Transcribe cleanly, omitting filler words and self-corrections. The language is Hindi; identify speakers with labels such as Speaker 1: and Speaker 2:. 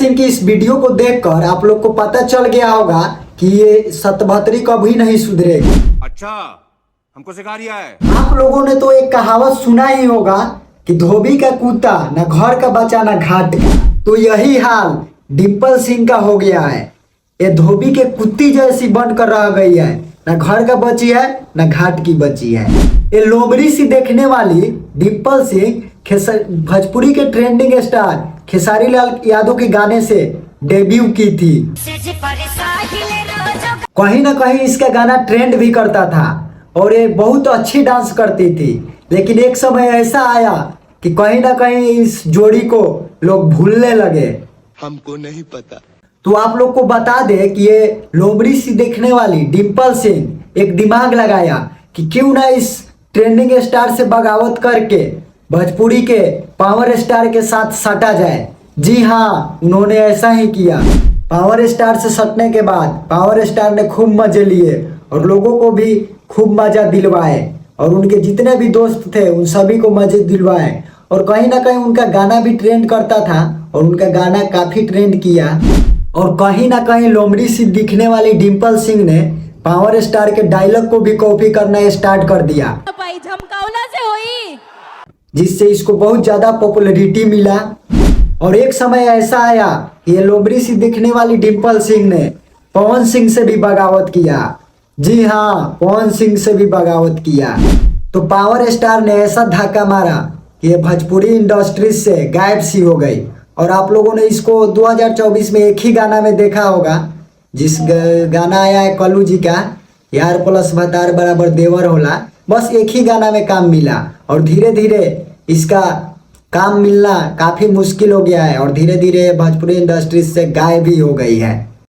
Speaker 1: सिंह की इस वीडियो को देखकर आप लोग को पता चल गया होगा कि ये सतभतरी कभी नहीं सुधरेगी।
Speaker 2: अच्छा, हमको सिखा रिया है।
Speaker 1: आप लोगों ने तो एक कहावत सुना ही होगा कि धोबी का कुत्ता न घर का बचा न घाट का। तो यही हाल डिम्पल सिंह का हो गया है। ये धोबी के कुत्ती जैसी बनकर रह गई है, न घर का बची है न घाट की बची है। ये लोमड़ी सी देखने वाली डिम्पल सिंह भोजपुरी के ट्रेंडिंग स्टार खेसारी लाल यादव के गाने से डेब्यू की थी। कहीं ना कहीं इसका गाना ट्रेंड भी करता था और ये बहुत अच्छी डांस करती थी। लेकिन एक समय ऐसा आया कि कहीं ना कहीं इस जोड़ी को लोग भूलने लगे।
Speaker 3: हमको नहीं पता।
Speaker 1: तो आप लोग को बता दे कि ये लोमड़ी सी देखने वाली डिम्पल सिंह एक दिमाग लगाया कि क्यों ना इस ट्रेंडिंग स्टार से बगावत करके भोजपुरी के पावर स्टार के साथ सटा जाए। जी हाँ, उन्होंने ऐसा ही किया। पावर स्टार से सटने के बाद पावर स्टार ने खूब मजे लिए और लोगों को भी खूब मजा दिलवाए और उनके जितने भी दोस्त थे उन सभी को मजे दिलवाए। और कहीं ना कहीं उनका गाना भी ट्रेंड करता था और उनका गाना काफ़ी ट्रेंड किया। और कहीं ना कहीं लोमड़ी सी दिखने वाली डिम्पल सिंह ने पावर स्टार के डायलॉग को भी कॉपी करना स्टार्ट कर दिया, जिससे इसको बहुत ज़्यादा पॉपुलैरिटी मिला। और एक समय ऐसा आया कि ये लोमड़ी सी दिखने वाली डिम्पल सिंह ने पवन सिंह से भी बगावत किया। जी हाँ, पवन सिंह से भी बगावत किया। तो पावर स्टार ने ऐसा धक्का मारा कि ये भोजपुरी इंडस्ट्री से गायब सी हो गई। और आप लोगों ने इसको 2024 में एक ही गाना में देखा होगा, जिस गाना आया है कल्लू जी का, यार प्लस भतार बराबर देवर होला। बस एक ही गाना में काम मिला और धीरे धीरे इसका काम मिलना काफ़ी मुश्किल हो गया है और धीरे धीरे भोजपुरी इंडस्ट्री से गायब भी हो गई है।